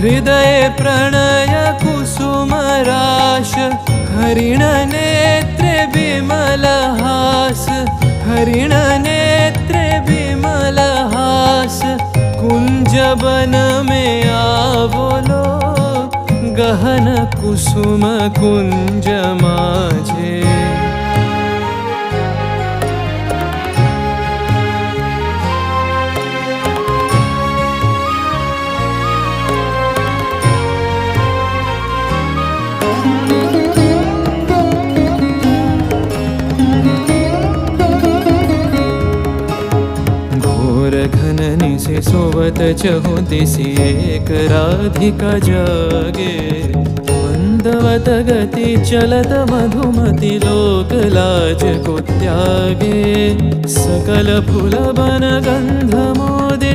हृदये प्रणय कुसुमराश हरिणनेत्रे विमलहास हरिणनेत्रे विमलहास कुंजवन में आवलो गहन कुसुम कुंज माझे घन निशि सोवत चहु दिशि एक राधिका जागे मंदवत गति चलत मधुमति लोक लाज को त्यागे सकल फूल बन गंध मोदे